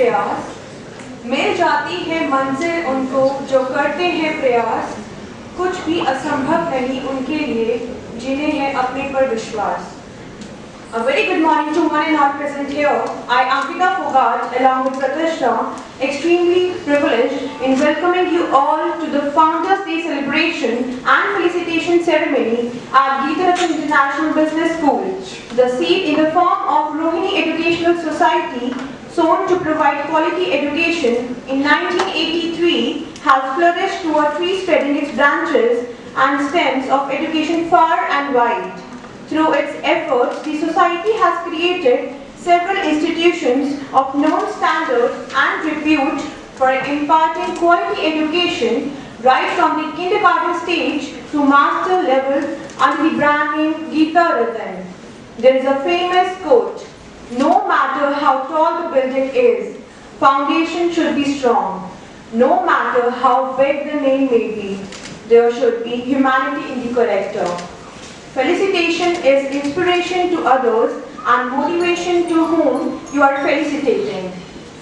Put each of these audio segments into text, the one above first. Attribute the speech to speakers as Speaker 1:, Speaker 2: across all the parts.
Speaker 1: प्रयास, मिल जाती है मंजिल उनको जो करते हैं प्रयास, कुछ भी असंभव नहीं उनके लिए जिन्हें है अपने पर विश्वास। A very good morning to one and all present here. I, Ankita Fogart, along with Pratishta, extremely privileged in welcoming you all to the Founders Day celebration and felicitation ceremony at Geetaratham International Business School. The seed in the form of Rohini Educational Society, sown to provide quality education in 1983, has flourished to a tree spreading its branches and stems of education far and wide. Through its efforts, the Society has created several institutions of known standard and repute for imparting quality education right from the kindergarten stage to master level under the brand name Geetaratham. There is a famous quote, "No matter how tall the building is, foundation should be strong. No matter how big the name may be, there should be humanity in the character." Felicitation is inspiration to others and motivation to whom you are felicitating.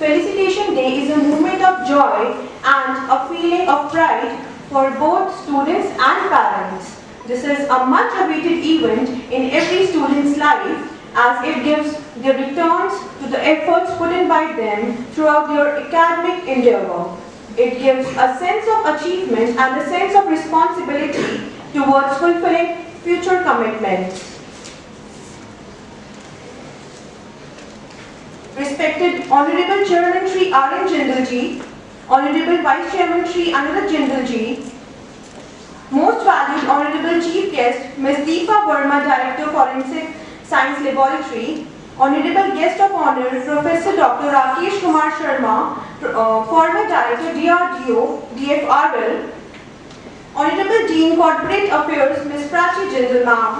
Speaker 1: Felicitation Day is a moment of joy and a feeling of pride for both students and parents. This is a much awaited event in every student's life as it gives the returns to the efforts put in by them throughout their academic endeavor. It gives a sense of achievement and a sense of responsibility towards fulfilling future commitments. Respected Honorable Chairman Shri R.N. Jindal ji, Honorable Vice Chairman Shri Anirudh Jindal ji, most valued Honorable Chief Guest Ms. Deepa Verma, Director Forensic Science Laboratory, Honorable Guest of Honor Professor Dr. Rakesh Kumar Sharma, former Director DRDO, DFRL, Honorable Dean Corporate Affairs Ms. Prachi Jindal Ma'am,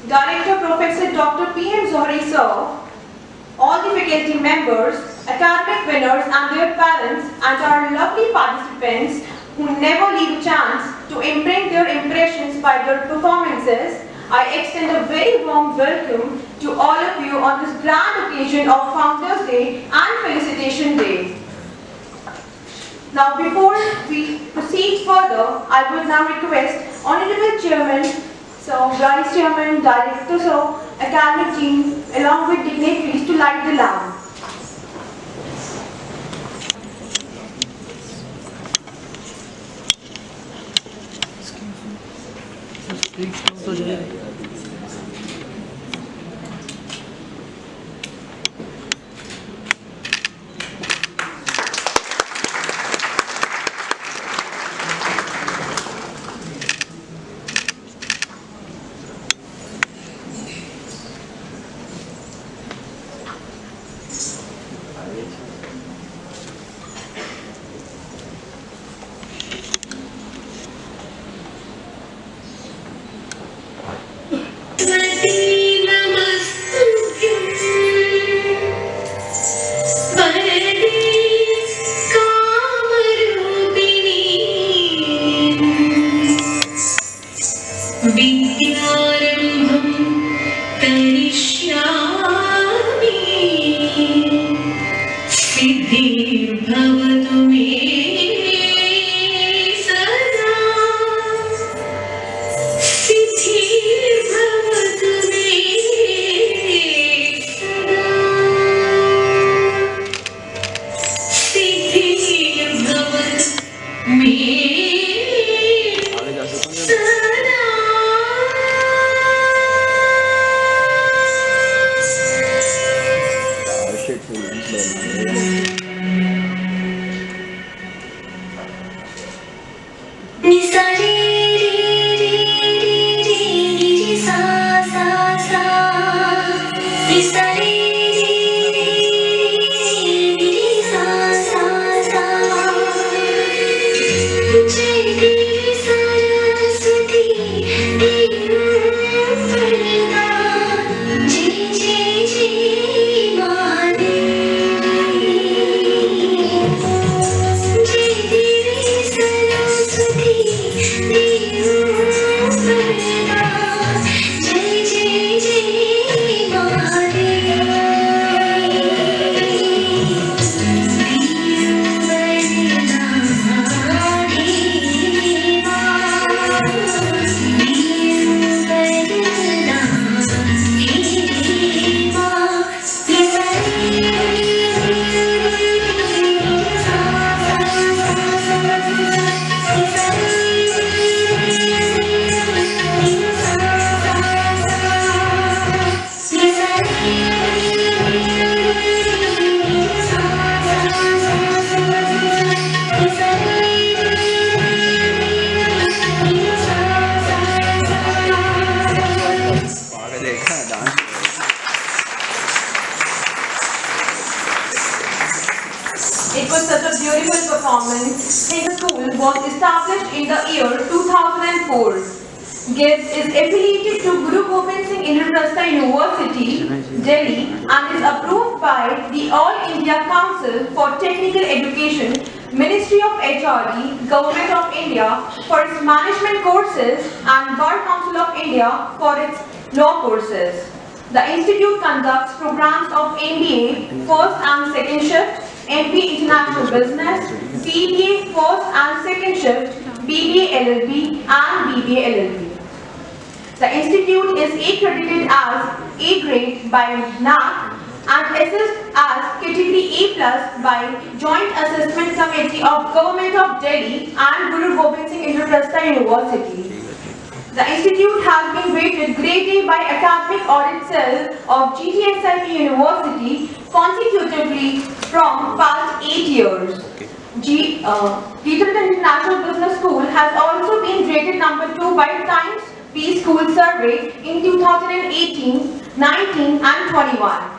Speaker 1: Director Professor Dr. P.M. Zohri Sir, all the faculty members, academic winners and their parents, and our lovely participants who never leave a chance to imprint their impressions by their performances, I extend a very warm welcome to all of you on this grand occasion of Founders Day and Felicitation Day. Now, before we proceed further, I would now request Honorable Chairman, Sir, Vice Chairman, Director, Sir, Academic Team, along with dignitaries to light the lamp. It was such a beautiful performance. His school was established in the year 2004. Gibbs is affiliated to Guru Gobind Singh Indraprastha University, Delhi, and is approved by the All India Council for Technical Education, Ministry of HRD, Government of India for its management courses and Bar Council of India for its law courses. The institute conducts programs of MBA first and second shift, MBA International Business, BBA first and second shift, BBA LLB and BBA LLB. The institute is accredited as A grade by NAAC and assessed as category A+ by Joint Assessment Committee of Government of Delhi and Guru Gobind Singh Indraprastha University. The institute has been rated Grade A by Academic Audit Cell of GTSIP University consecutively from past 8 years. Geetharatna International Business School has also been rated number 2 by Times Peace School Survey in 2018, 19 and 21.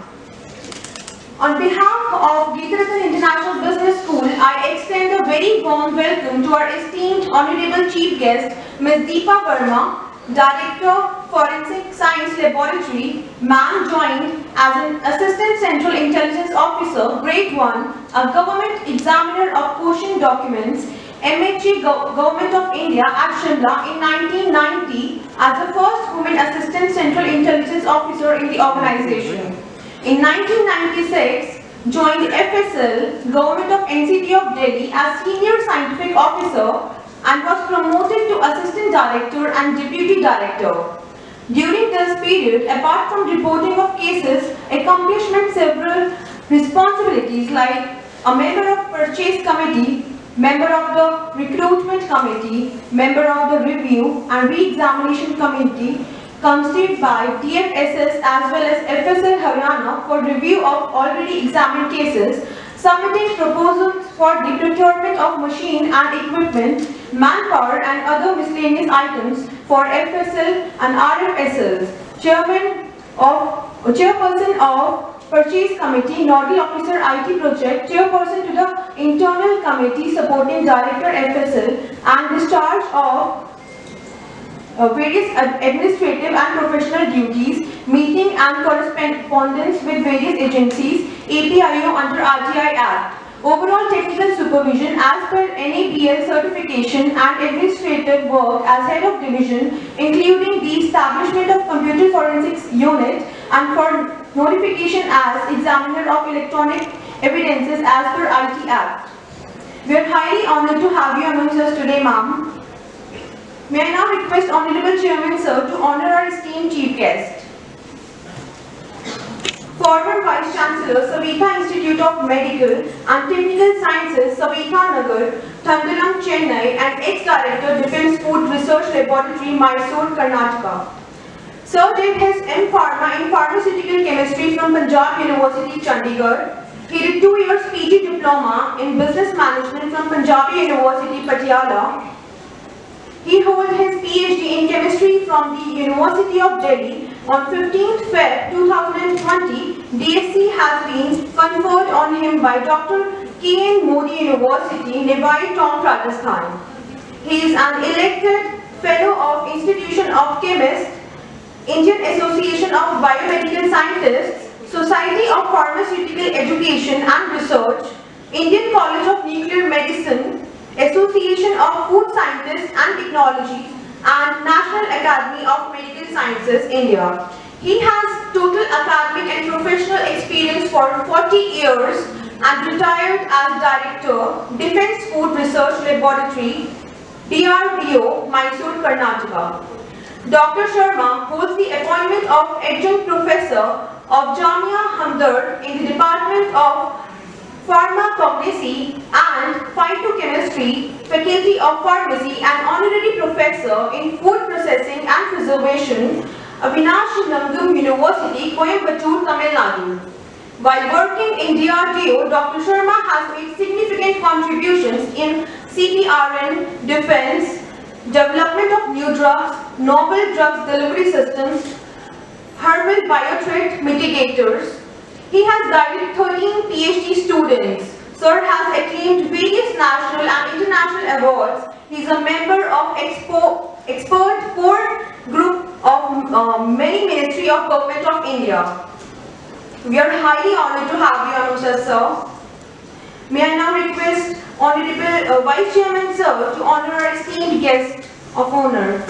Speaker 1: On behalf of Geetharatna International Business School, I extend a very warm welcome to our esteemed Honorable Chief Guest, Ms. Deepa Verma, Director, Forensic Science Laboratory. Ma'am joined as an Assistant Central Intelligence Officer, Grade 1, a Government Examiner of Quotient Documents, MHA Government of India at Shimla in 1990 as the first woman Assistant Central Intelligence Officer in the organization. In 1996, joined FSL, Government of NCT of Delhi as Senior Scientific Officer and was promoted to Assistant Director and Deputy Director. During this period, apart from reporting of cases, accomplishment several responsibilities like a member of Purchase Committee, member of the Recruitment Committee, member of the Review and Re-examination Committee, constituted by DFSS as well as FSL Haryana for review of already examined cases, submitting proposals for the procurement of machine and equipment, manpower and other miscellaneous items for FSL and RFSLs, Chairperson of Purchase Committee, Nodal Officer IT Project, Chairperson to the Internal Committee supporting Director FSL and discharge of various administrative and professional duties, meeting and correspondence with various agencies, APIO under RTI Act. Overall technical supervision as per NABL certification and administrative work as head of division, including the establishment of computer forensics unit and for notification as examiner of electronic evidences as per IT Act. We are highly honored to have you amongst us today, ma'am. May I now request Honorable Chairman Sir to honor our esteemed chief guest. Former Vice Chancellor, Savitha Institute of Medical and Technical Sciences, Savitha Nagar, Thandalam, Chennai, and ex-Director, Defence Food Research Laboratory, Mysore, Karnataka. Sir did his M.Pharma in Pharmaceutical Chemistry from Punjab University, Chandigarh. He did 2 years PG Diploma in Business Management from Punjabi University, Patiala. He holds his PhD in Chemistry from the University of Delhi. On 15th Feb 2020, DSc has been conferred on him by Dr. K.N. Modi University, Nebai, Tomb, Rajasthan. He is an elected Fellow of Institution of Chemists, Indian Association of Biomedical Scientists, Society of Pharmaceutical Education and Research, Indian College of Nuclear Medicine, Association of Food Scientists and Technology, and National Academy of Medical Sciences, India. He has total academic and professional experience for 40 years and retired as Director, Defence Food Research Laboratory, DRDO, Mysore, Karnataka. Dr. Sharma holds the appointment of Adjunct Professor of Jamia Hamdard in the Department of Pharmacognosy and Phytochemistry, Faculty of Pharmacy, and Honorary Professor in Food Processing and Preservation, Avinash Nangam University, Coimbatore, Tamil Nadu. While working in DRDO, Dr. Sharma has made significant contributions in CBRN, defense, development of new drugs, novel drugs delivery systems, herbal biothreat mitigators. He has guided 13 PhD students, Sir has attained various national and international awards. He is a member of expert core group of many Ministry of Government of India. We are highly honored to have you on us, sir. May I now request Honorable Vice Chairman, sir, to honor our esteemed guest of honor.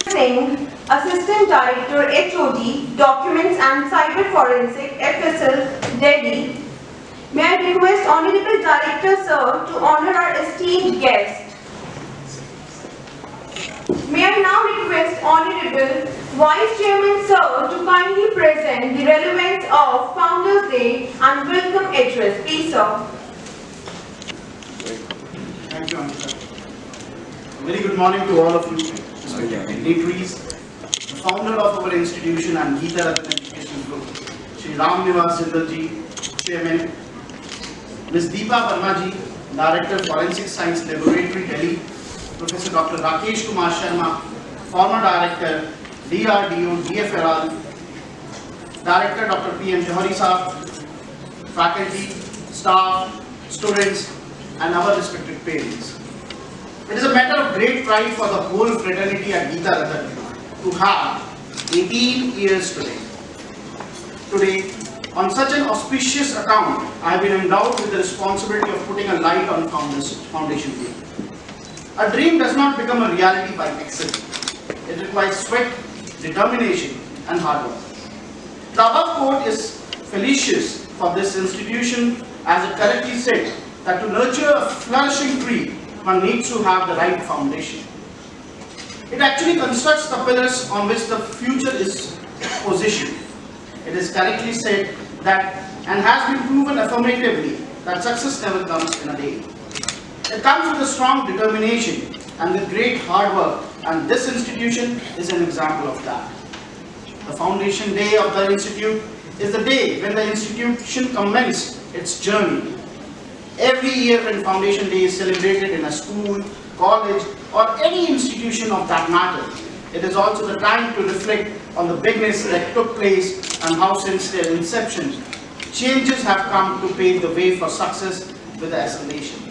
Speaker 1: Singh, Assistant Director, HOD, Documents and Cyber Forensic, FSL, Delhi. May I request Honorable Director, sir, to honor our esteemed guest. May I now request Honorable Vice Chairman, sir, to kindly present the relevance of Founders Day and welcome address. Please, sir.
Speaker 2: Thank you, Amita. A very good morning to all of you, dignitaries, the founder of our institution and Geeta Ratna Education Group, Shri Ram Nivas Jindal ji, Chairman, Ms. Deepa Verma ji, Director Forensic Science Laboratory, Delhi, Professor Dr. Rakesh Kumar Sharma, former Director, DRDO, DFRL, Director Dr. P. M. Johari Saab, faculty, staff, students, and our respected parents. It is a matter of great pride for the whole fraternity at Geeta Ratna to have 18 years today. Today, on such an auspicious account, I have been endowed with the responsibility of putting a light on Foundation Day. A dream does not become a reality by accident. It requires sweat, determination, and hard work. The above quote is felicitous for this institution, as it correctly said that to nurture a flourishing tree, one needs to have the right foundation. It actually constructs the pillars on which the future is positioned. It is correctly said that, and has been proven affirmatively, that success never comes in a day. It comes with a strong determination and with great hard work, and this institution is an example of that. The foundation day of the institute is the day when the institution commenced its journey. Every year when Foundation Day is celebrated in a school, college, or any institution of that matter, it is also the time to reflect on the bigness that took place and how since their inception, changes have come to pave the way for success with the assimilation.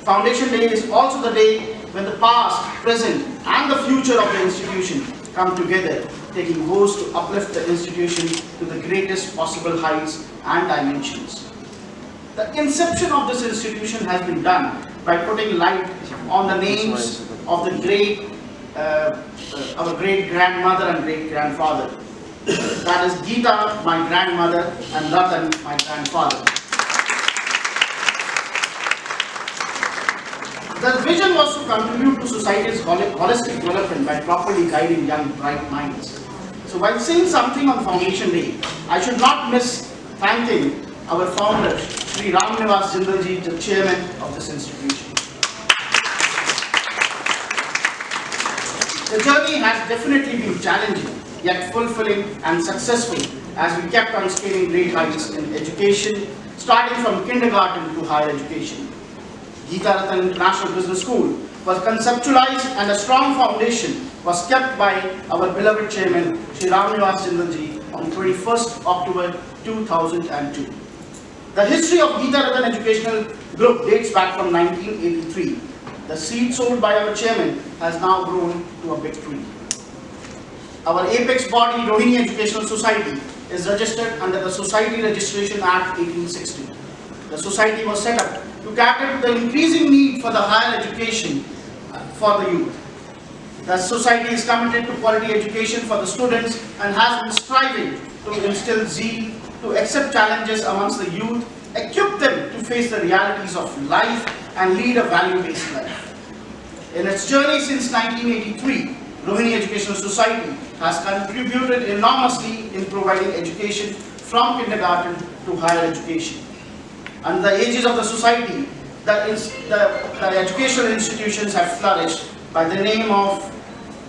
Speaker 2: Foundation Day is also the day when the past, present, and the future of the institution come together, taking vows to uplift the institution to the greatest possible heights and dimensions. The inception of this institution has been done by putting light on the names of the our great grandmother and great grandfather. That is Geeta, my grandmother, and Ratan, my grandfather. The vision was to contribute to society's holistic development by properly guiding young, bright minds. So while saying something on Foundation Day, I should not miss thanking our founder, Shri Ram Nivas Jindal ji, the chairman of this institution. The journey has definitely been challenging, yet fulfilling and successful, as we kept on scaling great heights in education, starting from kindergarten to higher education. Geeta Ratna International Business School was conceptualized and a strong foundation was kept by our beloved chairman, Shri Ram Nivas Jindal ji, on 21st October 2002. The history of Geeta Ratna Educational Group dates back from 1983. The seed sold by our chairman has now grown to a big tree. Our apex body, Rohini Educational Society, is registered under the Society Registration Act 1860. The society was set up to cater to the increasing need for the higher education for the youth. The society is committed to quality education for the students and has been striving to instill zeal, to accept challenges amongst the youth, equip them to face the realities of life and lead a value-based life. In its journey since 1983, Rohini Educational Society has contributed enormously in providing education from kindergarten to higher education. Under the aegis of the society, the educational institutions have flourished by the name of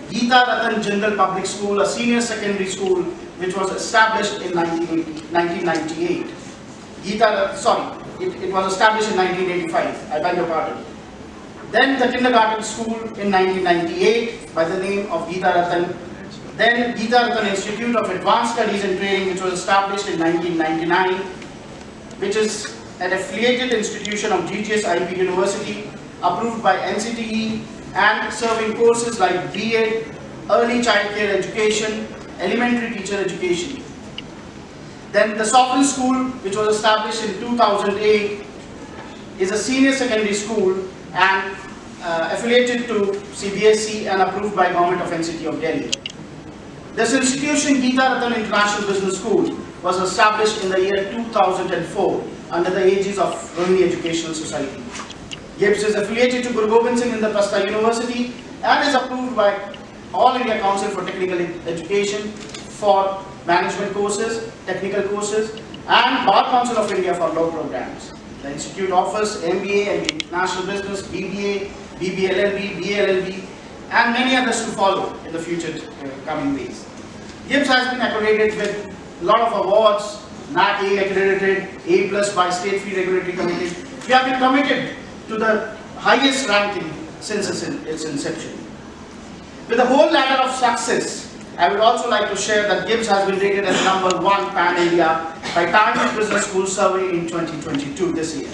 Speaker 2: Geeta Ratna Jindal Public School, a senior secondary school which was established in 1998. It was established in 1985, I beg your pardon. Then the kindergarten school in 1998 by the name of Geeta Ratna. Then Geeta Ratna Institute of Advanced Studies and Training, which was established in 1999. which is an affiliated institution of GGS-IB University, approved by NCTE, and serving courses like B.Ed, Early Child Care Education, Elementary Teacher Education. Then the Sovereign School, which was established in 2008, is a senior secondary school and affiliated to CBSE and approved by Government of NCT of Delhi. This institution, Geeta Ratan International Business School, was established in the year 2004 under the aegis of Rohini Educational Society. GIBS is affiliated to Guru Gobind Singh Indraprastha University and is approved by All India Council for Technical Education for management courses, technical courses, and Bar Council of India for law programs. The institute offers MBA, MBA International Business, BBA, BBLLB, BLLB, and many others to follow in the future coming days. GIBS has been accredited with a lot of awards, NAC A accredited, A+ by State Fee Regulatory Committee. We have been committed to the highest ranking since its inception. With the whole ladder of success, I would also like to share that GIBS has been rated as #1 Pan-India by Times Business School Survey in 2022 this year.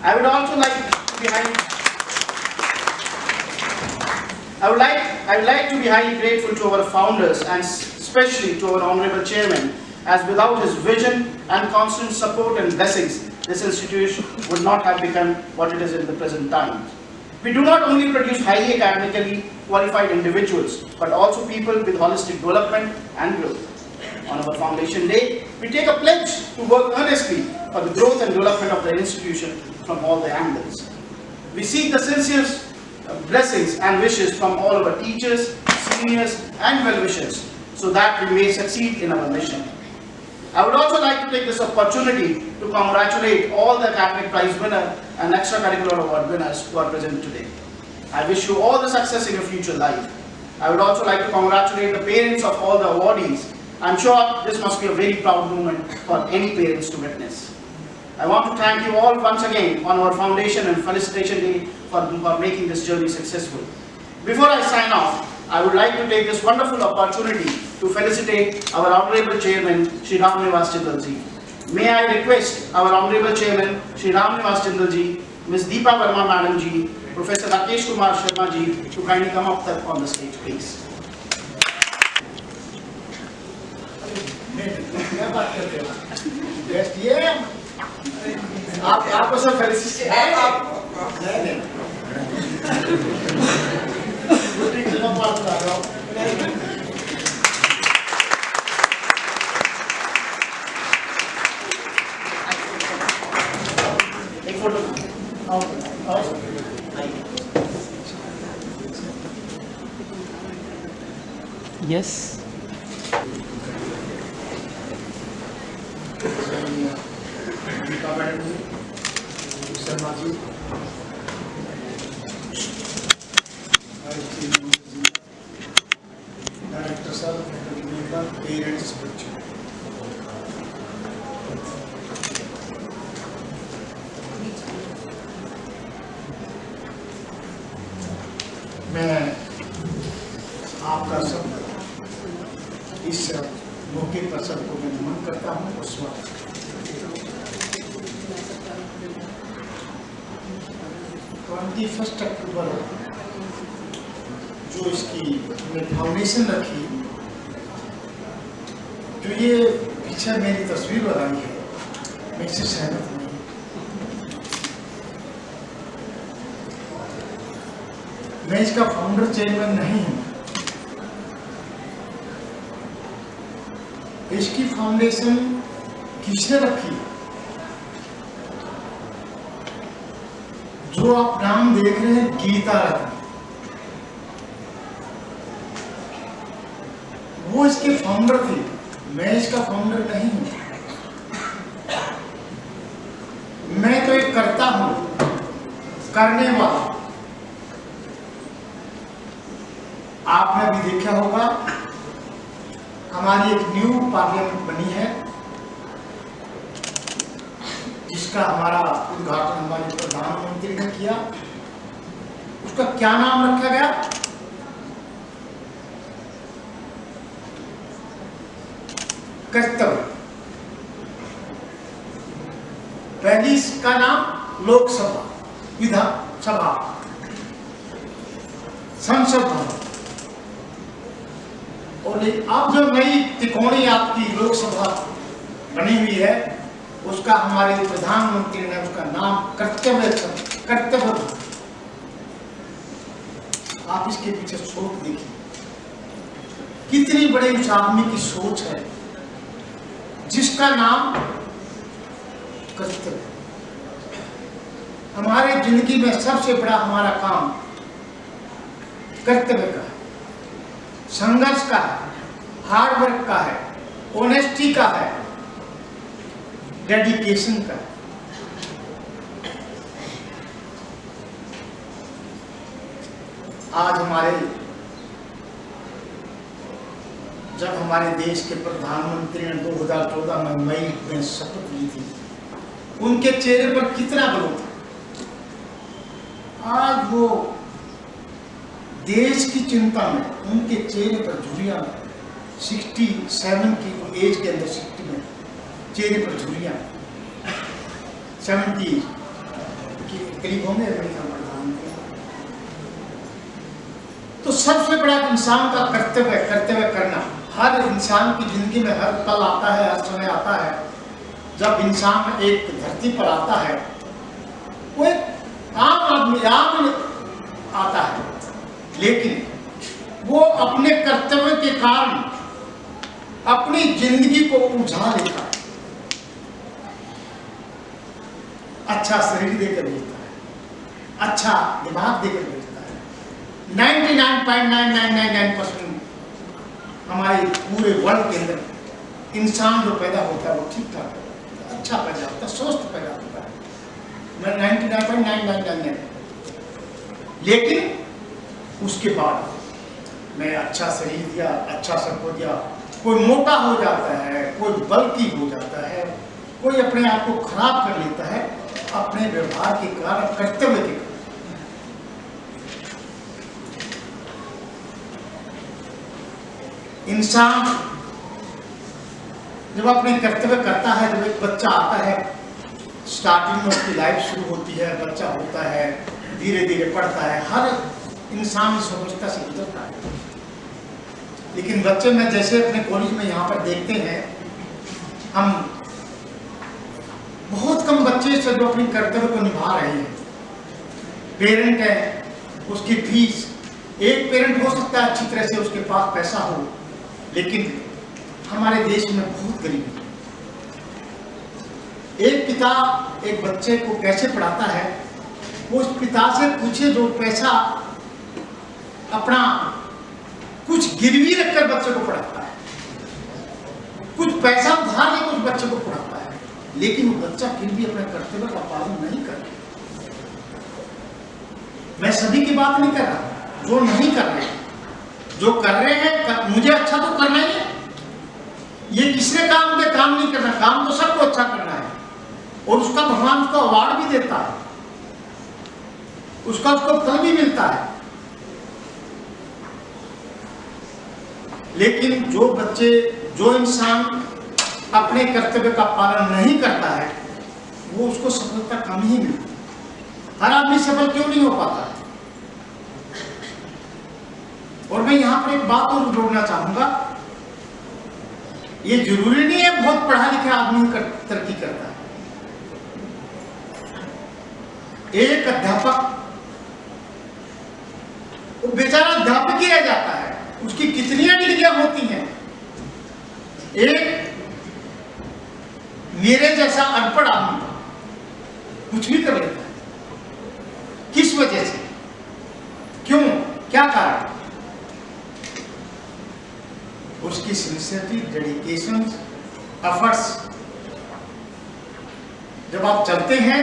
Speaker 2: I would also like to be highly grateful to our founders and especially to our Honorable Chairman, as without his vision and constant support and blessings, this institution would not have become what it is in the present times. We do not only produce highly academically qualified individuals, but also people with holistic development and growth. On our foundation day, we take a pledge to work earnestly for the growth and development of the institution from all the angles. We seek the sincere blessings and wishes from all our teachers, seniors, and well-wishers, so that we may succeed in our mission. I would also like to take this opportunity to congratulate all the academic prize winners and extracurricular award winners who are present today. I wish you all the success in your future life. I would also like to congratulate the parents of all the awardees. I'm sure this must be a very proud moment for any parents to witness. I want to thank you all once again on our foundation and felicitation day for making this journey successful. Before I sign off, I would like to take this wonderful opportunity to felicitate our Honorable Chairman, Shri Ram Nivas Jindal ji. May I request our Honorable Chairman, Shri Ram Nivas Jindal ji, Ms. Deepa Verma Madam ji, Professor Rakesh Kumar Sharma ji to kindly come up on the stage, please. आपको सब felicitation एक photo
Speaker 3: yes
Speaker 4: Sharma ji, director साहब, faculty member, parents, बच्चों, मैं आपका सब इस मौके पर सबको मैं नमन करता हूँ। उस वक्त 21 अक्टूबर जो इसकी फाउंडेशन रखी, जो ये पीछे मेरी तस्वीर बनाई है, मैं इससे सहमत नहीं। मैं इसका फाउंडर चेयरमैन नहीं हूँ। इसकी फाउंडेशन किसने रखी? जो आप नाम देख रहे हैं, गीता रतन, वो इसके फाउंडर थे। मैं इसका फाउंडर नहीं हूं। मैं तो एक करता हूं, करने वाला। आपने भी देखा होगा, हमारी एक न्यू पार्लियामेंट बनी है, जिसका हमारा उद्घाटन हमारे प्रधानमंत्री ने किया। उसका क्या नाम रखा गया? कर्तव्य। पहली का नाम लोकसभा, विधानसभा, संसद भवन, और अब जो नई तिकोनी आपकी लोकसभा बनी हुई है उसका हमारे प्रधानमंत्री ने उसका नाम कर्तव्य। आप इसके पीछे सोच देखिए, कितनी बड़ी उस आदमी की सोच है जिसका नाम कर्तव्य। हमारे जिंदगी में सबसे बड़ा हमारा काम कर्तव्य का है, संघर्ष का है, हार्ड वर्क का है, ऑनेस्टी का है, डेडिकेशन का है। आज जब हमारे देश के प्रधानमंत्री ने 2014 में मई में शपथ ली थी, उनके चेहरे पर कितना ग्लो था। आज वो देश की चिंता में उनके चेहरे पर झुर्रियां, 67 की एज के अंदर, 60 में चेहरे पर झुर्रियां, 70 के करीब होंगे अमेरिका प्रधानमंत्री। तो सबसे बड़ा इंसान का कर्तव्य करना। हर इंसान की जिंदगी में हर पल आता है, हर समय आता है जब इंसान एक धरती पर आता है, वो एक आम आदमी आता है, लेकिन वो अपने कर्तव्य के कारण अपनी जिंदगी को उलझा लेता है। अच्छा शरीर देकर भेजता है, अच्छा दिमाग देकर भेजता है। 99.9999% हमारे पूरे वर्ल्ड के अंदर इंसान जो पैदा होता है वो ठीक ठाक पैदा होता है, अच्छा पैदा होता है, स्वस्थ पैदा होता है। मैं 99.999, लेकिन उसके बाद मैं अच्छा शरीर दिया, अच्छा सबको दिया, कोई मोटा हो जाता है, कोई बल्कि हो जाता है, कोई अपने आप को खराब कर लेता है अपने व्यवहार के कारण, कर्तव्य के कारण। इंसान जब अपने कर्तव्य करता है, जब एक बच्चा आता है, स्टार्टिंग में उसकी लाइफ शुरू होती है, बच्चा होता है, धीरे धीरे पढ़ता है, हर इंसान इस अवस्था से गुजरता है। लेकिन बच्चे में जैसे अपने कॉलेज में यहाँ पर देखते हैं, हम बहुत कम बच्चे से जो अपनी कर्तव्य को निभा रहे हैं। पेरेंट है, उसकी फीस, एक पेरेंट हो सकता है अच्छी तरह से उसके पास पैसा हो, लेकिन हमारे देश में बहुत गरीबी है। एक पिता एक बच्चे को कैसे पढ़ाता है, वो उस पिता से पूछे जो पैसा अपना कुछ गिरवी रखकर बच्चे को पढ़ाता है, कुछ पैसा उधार लेकर उस बच्चे को पढ़ाता है, लेकिन वो बच्चा फिर भी अपने कर्तव्य का पालन नहीं कर रहा। मैं सभी की बात नहीं कर रहा, जो नहीं कर रहे, जो कर रहे हैं, मुझे अच्छा तो करना ही है। ये किसने काम मुझे काम नहीं करना, काम तो सबको अच्छा करना है, और उसका भगवान उसको अवार्ड भी देता है, उसको फल भी मिलता है। लेकिन जो इंसान अपने कर्तव्य का पालन नहीं करता है, वो उसको सफलता कम ही मिलती है। हर आदमी सफल क्यों नहीं हो पाता? और मैं यहां पर एक बात और जोड़ना चाहूंगा, ये जरूरी नहीं है बहुत पढ़ा लिखा आदमी तरक्की करता है। एक अध्यापक, वो बेचारा अध्यापक ही रह जाता है, उसकी कितनी डिग्रियां होती हैं। एक मेरे जैसा अनपढ़ आदमी कुछ भी कर लेता है। किस वजह से? क्यों? क्या कारण? उसकी सिंसियरिटी, डेडिकेशन, एफर्ट्स। जब आप चलते हैं,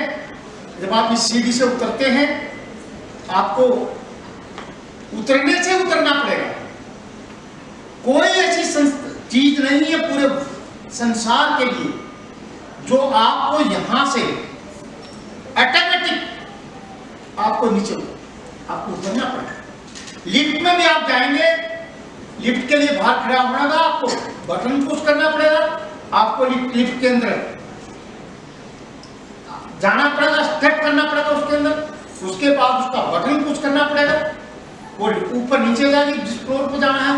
Speaker 4: जब आप इस सीढ़ी से उतरते हैं, आपको उतरने से उतरना पड़ेगा। कोई ऐसी चीज नहीं है पूरे संसार के लिए जो आपको यहां से ऑटोमेटिक आपको नीचे आपको उतरना पड़ेगा। लिफ्ट में भी आप जाएंगे, लिफ्ट के लिए बाहर खड़ा होना होगा, आपको बटन पुश करना पड़ेगा, आपको लिफ्ट के अंदर जाना पड़ेगा, स्टेप करना पड़ेगा उसके अंदर, उसके बाद उसका बटन पुश करना पड़ेगा, वो ऊपर नीचे जाएगी जिस फ्लोर पर जाना है,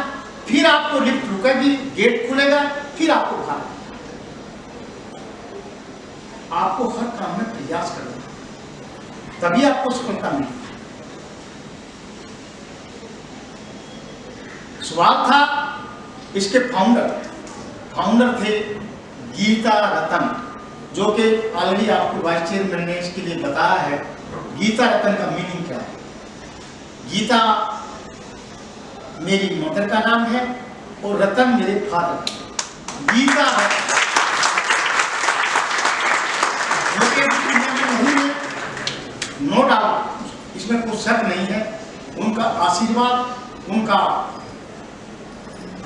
Speaker 4: फिर आपको लिफ्ट रुकेगी, गेट खुलेगा, फिर आपको बाहर, आपको हर काम में प्रयास करना, तभी आपको सफलता मिलेगी। सवाल था इसके फाउंडर थे गीता रतन, जो कि ऑलरेडी आपको वाइस चेयरमैन ने इसके लिए बताया है। गीता रतन का मीनिंग क्या है? गीता मेरी मदर का नाम है और रतन मेरे फादर। गीता रतन नहीं है, नो डाउट, इसमें कोई शक नहीं है। उनका आशीर्वाद, उनका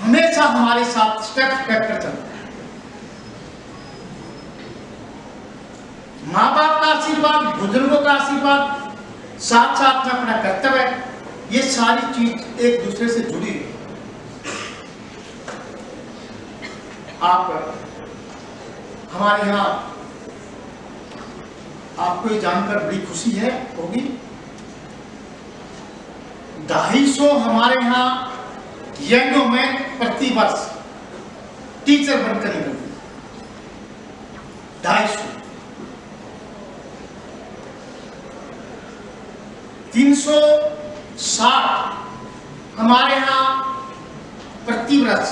Speaker 4: हमेशा हमारे साथ स्टेप स्टेप पर चलता है। माँ बाप का आशीर्वाद, बुजुर्गों का आशीर्वाद, साथ साथ में अपना कर्तव्य, ये सारी चीज एक दूसरे से जुड़ी है। आप हमारे यहाँ, आपको ये जानकर बड़ी खुशी है होगी, 250 हमारे यहाँ यंग वुमेन प्रति वर्ष टीचर बनकर निकलती है। 250, 360 हमारे यहाँ प्रति वर्ष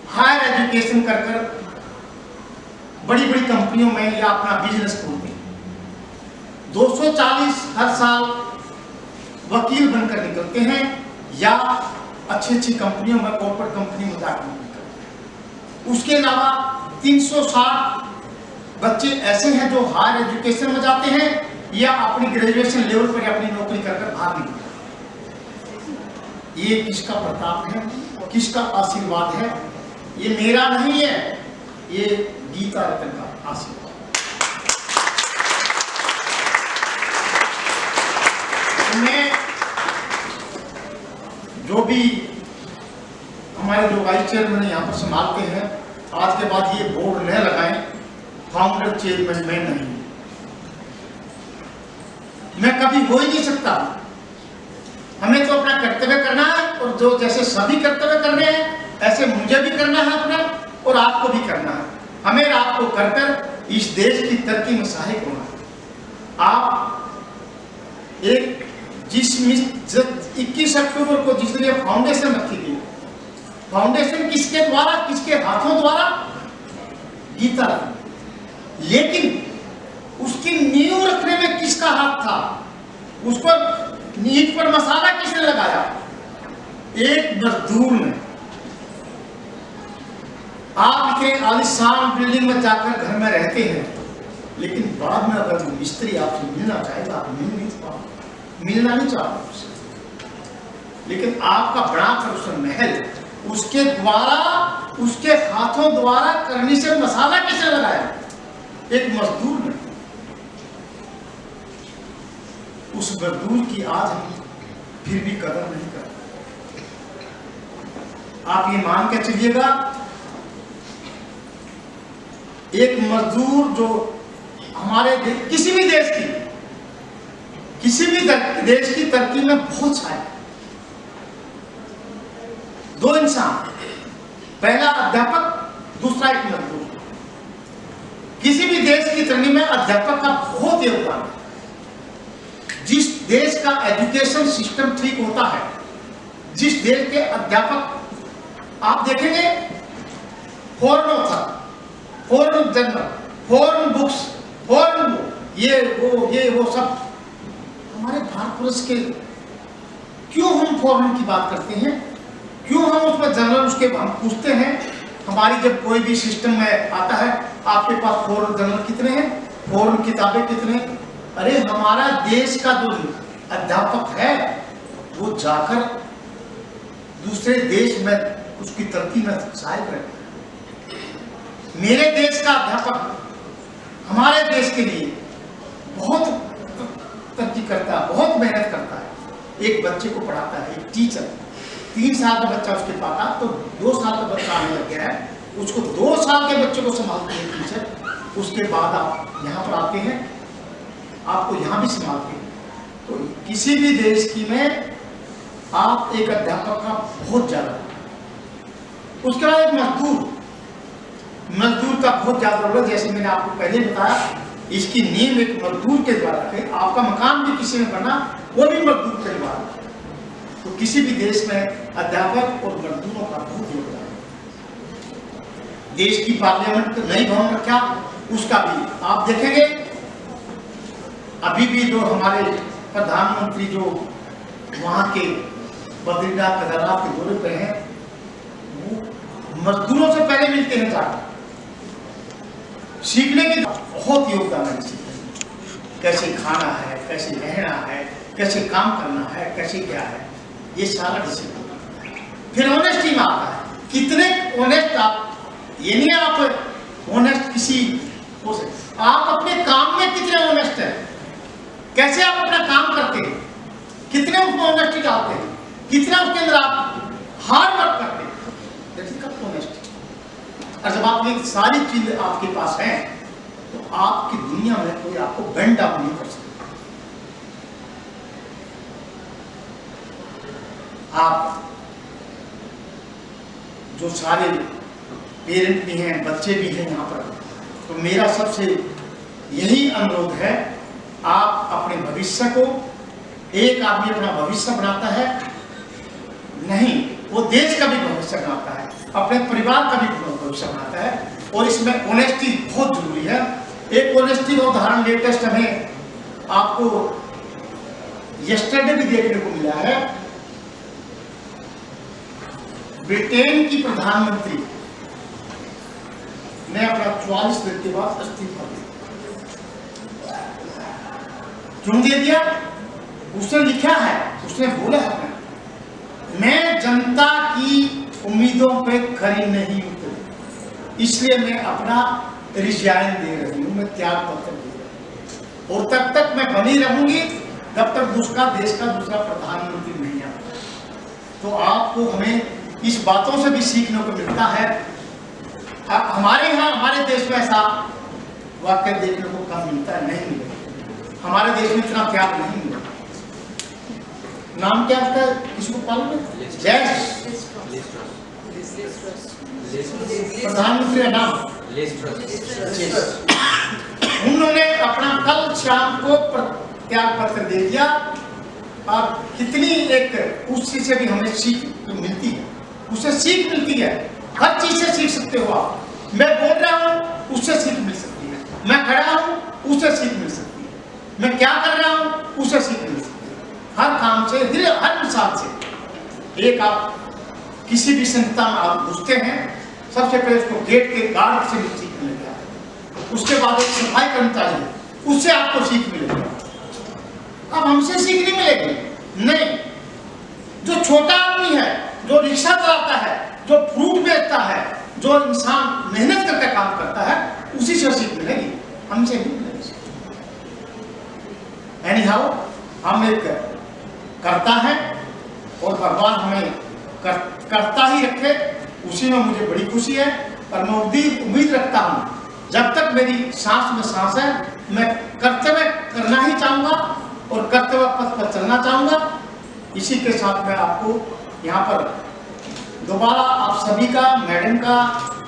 Speaker 4: हायर एजुकेशन कर बड़ी बड़ी कंपनियों में या अपना बिजनेस खोलते हैं। 240 हर साल वकील बनकर निकलते हैं या अच्छी अच्छी कंपनियों में, कॉर्पोरेट कंपनी में जाकर निकलते हैं। उसके अलावा 360 बच्चे ऐसे हैं जो हायर एजुकेशन में जाते हैं या अपनी ग्रेजुएशन लेवल पर अपनी नौकरी कर बाहर निकलते हैं। ये किसका प्रताप है, किसका आशीर्वाद है? ये मेरा नहीं है, ये गीता रतन का आशीर्वाद। मैं जो भी हमारे जो वाइस चेयरमैन यहाँ पर संभालते हैं, आज के बाद ये बोर्ड न लगाएं, फाउंडर चेयरमैन मैं नहीं, मैं कभी हो ही नहीं सकता। हमें तो अपना कर्तव्य करना है, और जो जैसे सभी कर्तव्य करने हैं ऐसे मुझे भी करना है अपना, और आपको भी करना है। हमें आपको कर कर इस देश की तरक्की में सहायक होना है। आप एक जिस 21 अक्टूबर को जिस दिन फाउंडेशन रखी गई, फाउंडेशन किसके द्वारा, किसके हाथों द्वारा? गीता रतन। लेकिन उसकी नींव रखने में किसका हाथ था? उस पर नींव पर मसाला किसने लगाया? एक मजदूर ने। आप इतने आलीशान बिल्डिंग में जाकर घर में रहते हैं, लेकिन बाद में अगर मिस्त्री आपसे मिलना चाहेगा, आप मिलना नहीं चाहते उससे, लेकिन आपका बनाकर उसका महल, उसके द्वारा, उसके हाथों द्वारा करने से मसाला किसने लगाया? एक मजदूर ने। उस मजदूर की आज हम फिर भी कदर नहीं करते। आप ये मान के चलिएगा, एक मजदूर जो हमारे किसी भी देश की तरक्की में बहुत सहायक। दो इंसान, पहला अध्यापक, दूसरा एक मजदूर। किसी भी देश की तरक्की में अध्यापक का बहुत योगदान है। जिस देश का एजुकेशन सिस्टम ठीक होता है, जिस देश के अध्यापक आप देखेंगे, foreign author, foreign journal, foreign books, foreign ये वो सब हमारे भारतवर्ष के। क्यों हम फॉरेन की बात करते हैं? क्यों हम उसमें जर्नल उसके हम पूछते हैं? हमारी जब कोई भी सिस्टम में आता है, आपके पास फॉरेन जर्नल कितने हैं, फॉरेन किताबें कितने हैं? अरे हमारा देश का जो अध्यापक है वो जाकर दूसरे देश में उसकी तरक्की में सहायक रहता है। मेरे देश का अध्यापक हमारे देश के लिए बहुत तरक्की करता है, बहुत मेहनत करता है। एक बच्चे को पढ़ाता है, एक टीचर, 3 साल का बच्चा उसके पास था तो 2 साल का बच्चा आने लग गया है, उसको 2 साल के बच्चे को संभालती है टीचर। उसके बाद आप यहाँ पर आते हैं, आपको यहाँ भी संभालते हैं। तो किसी भी देश की में आप एक अध्यापक का बहुत ज़्यादा, उसके बाद एक मजदूर का बहुत ज़्यादा रोल है। जैसे मैंने आपको पहले बताया, इसकी नींव एक मजदूर के द्वारा है। आपका मकान भी किसी ने बना, वो भी मजदूर के द्वारा। तो किसी भी देश में अध्यापक और मजदूरों का बहुत योगदान है। देश की पार्लियामेंट नई भवन रखा, उसका भी आप देखेंगे। अभी भी जो हमारे प्रधानमंत्री जो वहाँ के बद्रीनाथ केदारनाथ के दौरे पे हैं, वो मजदूरों से पहले मिलते हैं जाकर, सीखने के बहुत योगदान है। कैसे खाना है, कैसे रहना है, कैसे काम करना है, कैसे क्या है, ये सारा डिसिप्लिन। फिर ऑनेस्टी में आता है, कितने ऑनेस्ट आप, ये नहीं आप ऑनेस्ट किसी हो सकते, आप अपने काम में कितने ऑनेस्ट हैं, कैसे आप अपना काम करते हैं, कितने उसमें ऑनेस्टी डालते हैं, कितना उसके अंदर आप हार्ड वर्क करते हैं, दैट्स कब ऑनेस्टी। और जब आप ये सारी चीजें आपके पास हैं, तो आपकी दुनिया में कोई आपको बेंड डाउन नहीं कर सकता। आप जो सारे पेरेंट भी हैं, बच्चे भी हैं यहाँ पर, तो मेरा सबसे यही अनुरोध है, आप अपने भविष्य को, एक आदमी अपना भविष्य बनाता है नहीं, वो देश का भी भविष्य बनाता है, अपने परिवार का भी भविष्य बनाता है। और इसमें ऑनेस्टी बहुत जरूरी है। एक ऑनेस्टी का उदाहरण लेटेस्ट हमें आपको यस्टरडे भी देखने को मिला है। ब्रिटेन की प्रधानमंत्री ने अपना 44 दिन के बाद इस्तीफा दिया, क्यों दे दिया? उसने लिखा है, उसने बोला है, मैं जनता की उम्मीदों पे खरी नहीं उतरी, इसलिए मैं अपना रिजाइन दे रही हूँ, मैं त्याग पत्र दे रही हूँ, और तब तक मैं बनी रहूंगी जब तक दूसरा देश का दूसरा प्रधानमंत्री नहीं आता। तो आपको हमें इस बातों से भी सीखने को मिलता है। हमारे यहाँ, हमारे देश में ऐसा वाक्य देखने को कम मिलता है, नहीं मिलेगा। हमारे देश में इतना त्याग नहीं मिलेगा। नाम क्या आपका, किसी को मालूम है? प्रधानमंत्री का नाम, उन्होंने अपना कल शाम को त्याग पत्र दे दिया। और कितनी एक उस चीज से भी हमें सीख मिलती है, उससे सीख मिलती है। हर चीज से सीख सकते हो आप। मैं बोल रहा हूँ, उससे सीख मिल सकती है। मैं खड़ा हूँ, उससे सीख मिल सकती है। मैं क्या कर रहा हूँ, उससे सीख मिल सकती है। हर काम से, हर मिसाल से। एक आप किसी भी संस्था में आप घुसते हैं, सबसे पहले उसको गेट के गार्ड से भी सीख मिलेगा, उसके बाद एक सफाई कर्मचारी है, उससे आपको सीख मिलेगी। अब हमसे सीख नहीं मिलेगी, नहीं। जो छोटा आदमी है, जो रिक्शा चलाता है, जो फ्रूट बेचता है, जो इंसान मेहनत करके काम करता है, उसी से सीख मिलेगी, हमसे नहीं मिलेगी। एनीहाउ, हम एक करता है और भगवान हमें करता ही रखे, उसी में मुझे बड़ी खुशी है। और मैं उम्मीद रखता हूँ, जब तक मेरी सांस में सांस है, मैं कर्तव्य करना ही चाहूँगा और कर्तव्य पथ पर चलना चाहूँगा। इसी के साथ मैं आपको यहाँ पर दोबारा आप सभी का, मैडम का,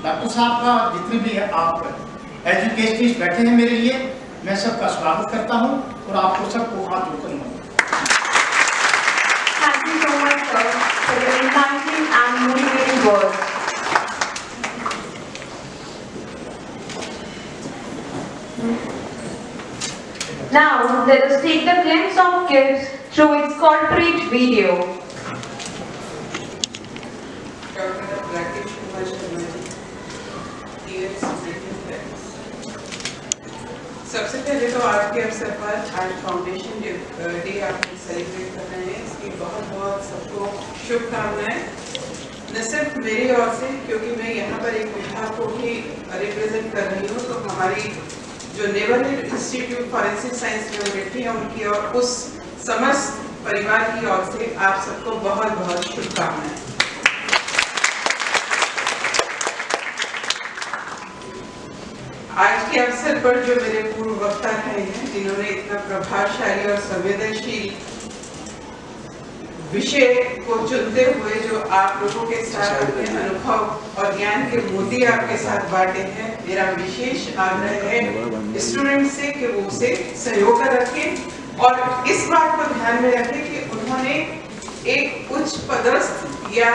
Speaker 4: डॉक्टर साहब का, जितने भी आप एजुकेशनिस्ट बैठे हैं मेरे लिए, मैं सबका स्वागत करता हूँ और आपको सबको हाथ जोड़कर मनाऊँ।
Speaker 1: Thank you so much, sir, for your encouraging and motivating words. Now, let us take the glimpse of kids through its corporate video.
Speaker 3: सबसे पहले तो आज के अवसर पर आज फाउंडेशन डे आपको सेलिब्रेट कर रहे हैं, इसकी बहुत बहुत सबको शुभकामनाएं। न सिर्फ मेरी ओर से, क्योंकि मैं यहाँ पर एक विभाग को भी रिप्रेजेंट कर रही हूँ, तो हमारी जो neighbourhood institute forensic science laboratory है, उनकी और उस समस्त परिवार की ओर से आप सबको बहुत बहुत शुभकामनाएं। आज के अवसर पर जो मेरे पूर्व वक्ता रहे हैं, जिन्होंने इतना प्रभावशाली और संवेदनशील विषय को चुनते हुए जो आप लोगों के साथ अपने अनुभव और ज्ञान के मोती आपके साथ बांटे हैं, मेरा विशेष आग्रह है स्टूडेंट से कि वो उसे सहयोग रखें और इस बात को ध्यान में रखें कि उन्होंने एक उच्च पदस्थ या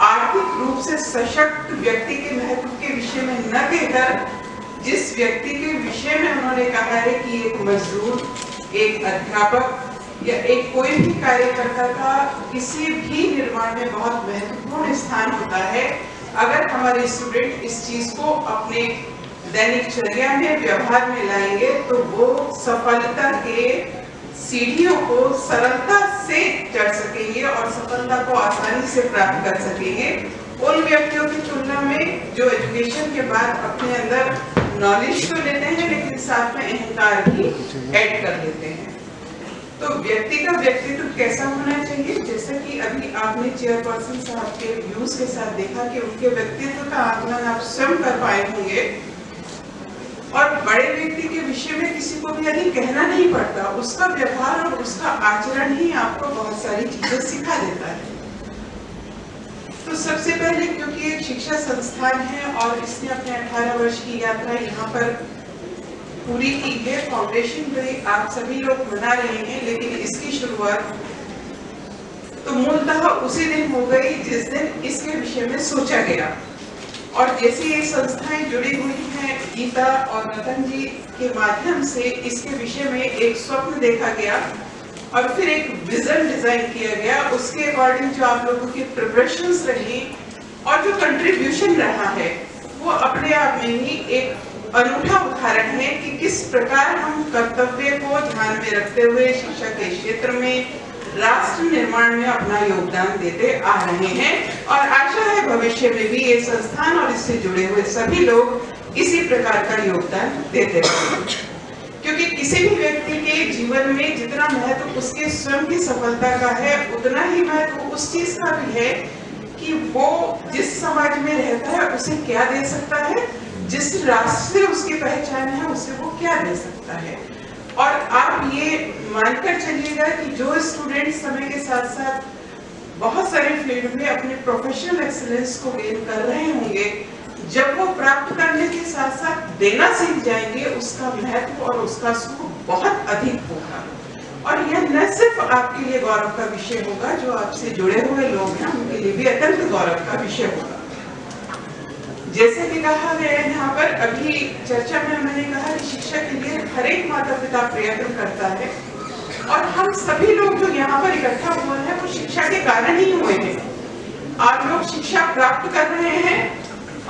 Speaker 3: आर्थिक रूप से सशक्त व्यक्ति के महत्व के विषय में न कहकर जिस व्यक्ति के विषय में उन्होंने कहा है कि एक मजदूर, एक अध्यापक या एक कोई भी कार्यकर्ता का किसी भी निर्माण में बहुत महत्वपूर्ण स्थान होता है, अगर हमारे स्टूडेंट इस चीज को अपने दैनिकचर्या में व्यवहार में लाएंगे तो वो सफलता के सीढ़ियों को सरलता से चढ़ सकेंगे और सफलता को आसानी से प्राप्त कर सकेंगे उन व्यक्तियों की तुलना में जो एजुकेशन के बाद अपने अंदर नॉलेज तो लेते हैं लेकिन साथ में अहंकार भी ऐड कर लेते हैं। तो व्यक्ति का व्यक्तित्व कैसा होना चाहिए, जैसे कि अभी आपने चेयरपर्सन साहब के व्यूज के साथ देखा कि उनके व्यक्तित्व का आकलन आप स्वयं कर पाए होंगे और बड़े व्यक्ति के विषय में किसी को भी यदि कहना नहीं पड़ता, उसका व्यवहार और उसका आचरण ही आपको बहुत सारी चीजें सिखा देता है। तो सबसे पहले क्योंकि एक शिक्षा संस्थान है और इसने अपने 18 वर्ष की यात्रा यहाँ पर पूरी की है, फाउंडेशन डे आप सभी लोग मना रहे हैं, लेकिन इसकी शुरुआत तो मूलतः उसी दिन हो गई जिस दिन इसके विषय में सोचा गया। और जैसे ये संस्थाएं जुड़ी हुई हैं गीता और रतन जी के माध्यम से, इसके विषय में एक स्वप्न देखा गया और फिर एक विजन डिजाइन किया गया, उसके अकॉर्डिंग जो आप लोगों की प्रिपरेशंस रही और जो कंट्रीब्यूशन रहा है वो अपने आप में ही एक अनूठा उदाहरण है कि किस प्रकार हम कर्तव्य को ध्यान में रखते हुए शिक्षा के क्षेत्र में राष्ट्र निर्माण में अपना योगदान देते आ रहे हैं और आशा है भविष्य में भी ये संस्थान और इससे जुड़े हुए सभी लोग इसी प्रकार का योगदान देते रहेंगे। क्योंकि किसी भी व्यक्ति के जीवन में जितना महत्व उसके स्वयं की सफलता का है, उतना ही महत्व उस चीज का भी है कि वो जिस समाज में रहता है उसे क्या दे सकता है, जिस राष्ट्र से उसकी पहचान है उसे वो क्या दे सकता है। और आप ये मानकर चलिएगा कि जो स्टूडेंट समय के साथ साथ बहुत सारे फील्ड में अपने प्रोफेशनल एक्सीलेंस को गेन कर रहे होंगे, जब वो प्राप्त करने के साथ साथ देना सीख जाएंगे, उसका महत्व और उसका सुख बहुत अधिक होगा। और यह न सिर्फ आपके लिए गौरव का विषय होगा, जो आपसे जुड़े हुए लोग हैं उनके लिए भी अत्यंत गौरव का विषय होगा। जैसे कि कहा गया है यहाँ पर, अभी चर्चा में मैंने कहा कि शिक्षा के लिए हर एक माता पिता प्रयत्न करता है और हम सभी लोग जो यहाँ पर इकट्ठा हुए हैं वो शिक्षा के कारण ही हुए हैं। आप लोग शिक्षा प्राप्त कर रहे हैं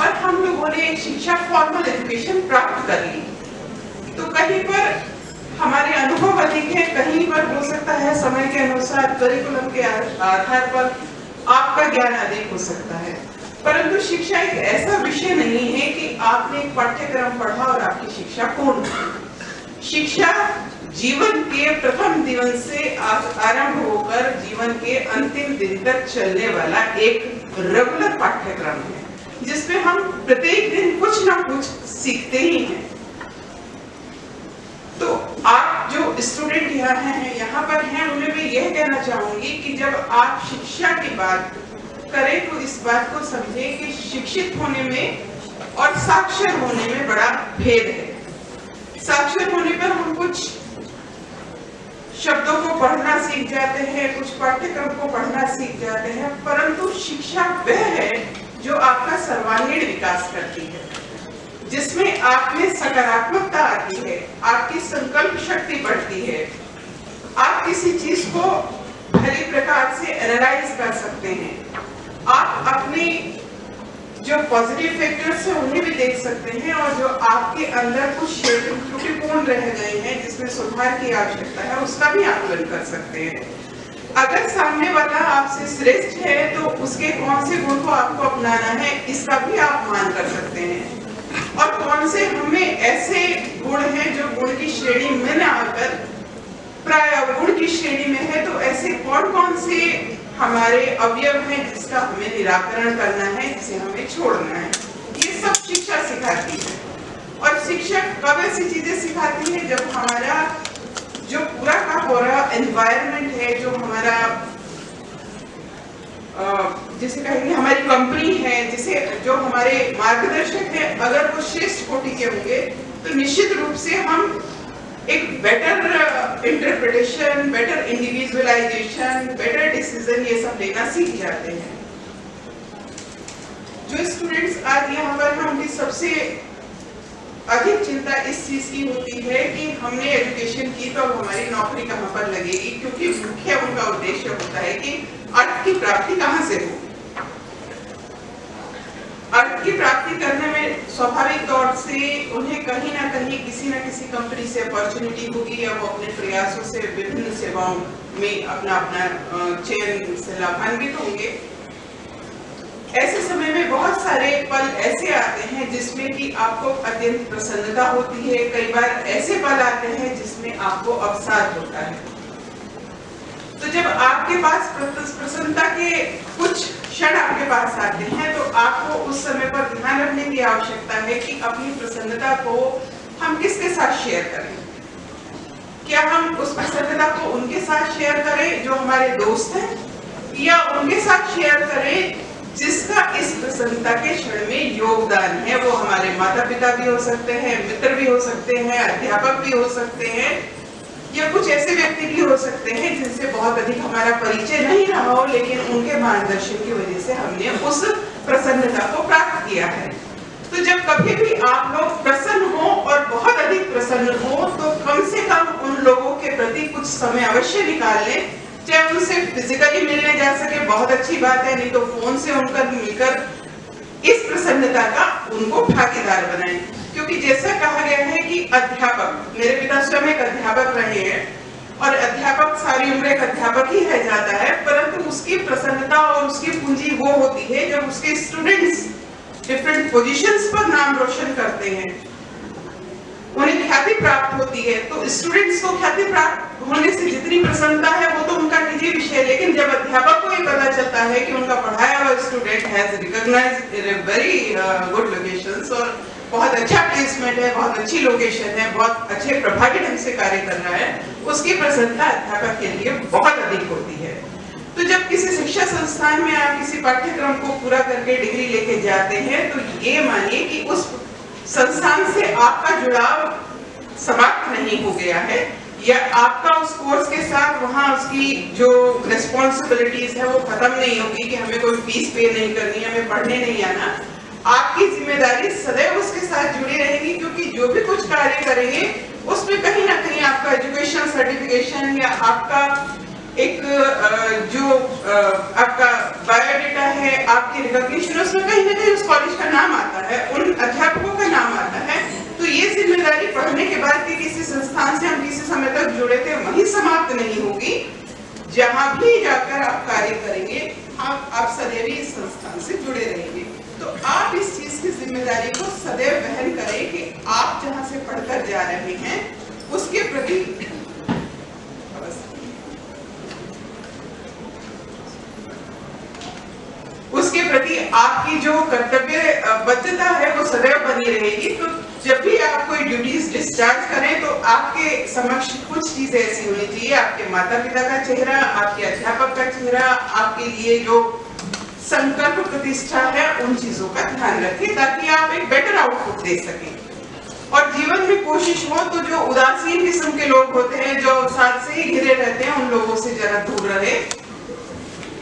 Speaker 3: और हम लोगों ने एक शिक्षा फॉर्मल एजुकेशन प्राप्त कर ली। तो कहीं पर हमारे अनुभव अधिक है, कहीं पर हो सकता है समय के अनुसार करिकुलम के आधार पर आपका ज्ञान अधिक हो सकता है, परंतु शिक्षा एक ऐसा विषय नहीं है कि आपने एक पाठ्यक्रम पढ़ा और आपकी शिक्षा पूर्ण हो। शिक्षा जीवन के प्रथम दिन से आरंभ होकर जीवन के अंतिम दिन तक चलने वाला एक रेगुलर पाठ्यक्रम है, जिसमें हम प्रत्येक दिन कुछ ना कुछ सीखते ही हैं। तो आप जो स्टूडेंट यहाँ पर हैं उन्हें मैं यह कहना चाहूंगी कि जब आप शिक्षा की बात करें तो इस बात को समझें कि शिक्षित होने में और साक्षर होने में बड़ा भेद है। साक्षर होने पर हम कुछ शब्दों को पढ़ना सीख जाते हैं, कुछ पाठ्यक्रम को पढ़ना सीख जाते हैं, परंतु शिक्षा वह है जो आपका सर्वांगीण विकास करती है, जिसमें आप में सकारात्मकता आती है, आपकी संकल्प शक्ति बढ़ती है, आप किसी चीज को भली प्रकार से एनालाइज कर सकते हैं, आप अपने जो पॉजिटिव फैक्टर्स हैं उन्हें भी देख सकते हैं और जो आपके अंदर कुछ क्षेत्र त्रुटिपूर्ण रह गए हैं जिसमें सुधार की आवश्यकता है उसका भी आकलन कर सकते हैं। अगर सामने वाला आपसे श्रेष्ठ है तो उसके कौन से गुण को आपको अपनाना है इसका भी आप मान कर सकते हैं और कौन से हमें ऐसे गुण हैं जो गुण की श्रेणी में न आकर प्राय अवगुण की श्रेणी में है, तो ऐसे कौन कौन से हमारे अवयव हैं जिसका हमें निराकरण करना है, जिसे हमें छोड़ना है, ये सब शिक्षा सिखाती है। और शिक्षक कब ऐसी चीजें सिखाती है जब हमारा जो पूरा का पूरा एनवायरनमेंट है, जो हमारा जिसे कहेंगे हमारी कंपनी है, जिसे जो हमारे मार्गदर्शक है, अगर वो श्रेष्ठ कोटि के होंगे तो निश्चित रूप से हम एक better interpretation, better individualisation, better decision ये सब लेना सीख जाते हैं। जो स्टूडेंट्स आज यहाँ पर हैं उनकी सबसे अधिक चिंता इस चीज की होती है कि हमने एजुकेशन की तो अब हमारी नौकरी कहाँ पर लगेगी, क्योंकि मुख्य उनका उद्देश्य होता है कि अर्थ की प्राप्ति कहाँ से हो। अर्थ की प्राप्ति करने में स्वाभाविक तौर से उन्हें कहीं ना कहीं किसी न किसी कंपनी से अपॉर्चुनिटी होगी या वो अपने प्रयासों से विभिन्न सेवाओं में अपना चयन से लाभान्वित होंगे। ऐसे समय में बहुत सारे पल ऐसे आते हैं जिसमें कि आपको अत्यंत प्रसन्नता होती है, कई बार ऐसे पल आते हैं जिसमें आपको अवसाद होता है। तो जब आपके पास प्रसन्नता के कुछ क्षण आपके पास आते हैं तो आपको उस समय पर ध्यान रखने की आवश्यकता है कि अपनी प्रसन्नता को हम किसके साथ शेयर करें। क्या हम उस प्रसन्नता को उनके साथ शेयर करें जो हमारे दोस्त हैं, या उनके साथ शेयर करें जिसका इस प्रसन्नता के क्षण में योगदान है। वो हमारे माता पिता भी हो सकते हैं, मित्र भी हो सकते हैं, अध्यापक भी हो सकते हैं, या कुछ ऐसे व्यक्ति भी हो सकते हैं जिनसे बहुत अधिक हमारा परिचय नहीं रहा हो, लेकिन उनके मार्गदर्शन की वजह से हमने उस प्रसन्नता को प्राप्त किया है। तो जब कभी भी आप लोग प्रसन्न हो और बहुत अधिक प्रसन्न हो तो कम से कम उन लोगों के प्रति कुछ समय अवश्य निकाल लें, चाहे उनसे फिजिकली मिलने जा सके बहुत अच्छी बात है, नहीं तो फोन से उनका मिलकर इस प्रसन्नता का उनको भागीदार बनाएं। क्योंकि जैसा कहा गया है कि अध्यापक, मेरे पिता स्वयं एक अध्यापक रहे हैं और अध्यापक सारी उम्र एक अध्यापक ही रह जाता है, परंतु उसकी प्रसन्नता और उसकी पूंजी वो होती है जब उसके स्टूडेंट्स डिफरेंट पोजीशंस पर नाम रोशन करते हैं, उन्हें ख्याति प्राप्त होती है। तो स्टूडेंट्स को ख्याति प्राप्त होने से जितनी प्रसन्नता है वो तो उनका निजी विषय है, लेकिन जब अध्यापक को ये पता चलता है कि उनका पढ़ाया हुआ student has recognized in very good locations और बहुत अच्छा प्लेसमेंट है, बहुत अच्छी लोकेशन है, बहुत अच्छे प्रभावी ढंग से कार्य कर रहा है, उसकी प्रसन्नता अध्यापक के लिए बहुत अधिक होती है। तो जब किसी शिक्षा संस्थान में आप किसी पाठ्यक्रम को पूरा करके डिग्री लेके जाते हैं तो ये मानिए कि उस संस्थान से आपका जुड़ाव समाप्त नहीं हो गया है, या आपका उस कोर्स के साथ वहाँ उसकी जो रिस्पॉन्सिबिलिटीज है वो खत्म नहीं होगी कि हमें कोई फीस पे नहीं करनी, हमें पढ़ने नहीं आना। आपकी जिम्मेदारी सदैव उसके साथ जुड़ी रहेगी, क्योंकि जो भी कुछ कार्य करेंगे उसमें कहीं ना कहीं आपका एजुकेशन सर्टिफिकेशन या आपका एक जो आपका बायोडेटा है, आपकी रिकॉग्निशन, उसमें कहीं ना कहीं उस कॉलेज का नाम आता है, उन अध्यापकों का नाम आता है। तो ये जिम्मेदारी पढ़ने के बाद कि किसी संस्थान से हम किसी समय तक जुड़े थे वहीं समाप्त नहीं होगी। जहां भी जाकर आप कार्य करेंगे आप सदैव इस संस्थान से जुड़े रहेंगे। तो आप इस चीज की जिम्मेदारी को सदैव वहन करें कि आप जहां से पढ़कर जा रहे हैं उसके प्रति आपकी जो कर्तव्यबद्धता है वो सदैव बनी रहेगी। तो जब भी आप कोई ड्यूटीज डिस्चार्ज करें तो आपके समक्ष कुछ चीजें ऐसी होनी चाहिए, आपके माता पिता का चेहरा, आपके अध्यापक का चेहरा, आपके लिए जो संकल्प प्रतिष्ठा है, उन चीजों का ध्यान रखें ताकि आप एक बेटर आउटपुट दे सकें। और जीवन में कोशिश हो तो जो उदासीन किस्म के लोग होते हैं, जो साथ से ही घिरे रहते हैं, उन लोगों से जरा दूर रहे,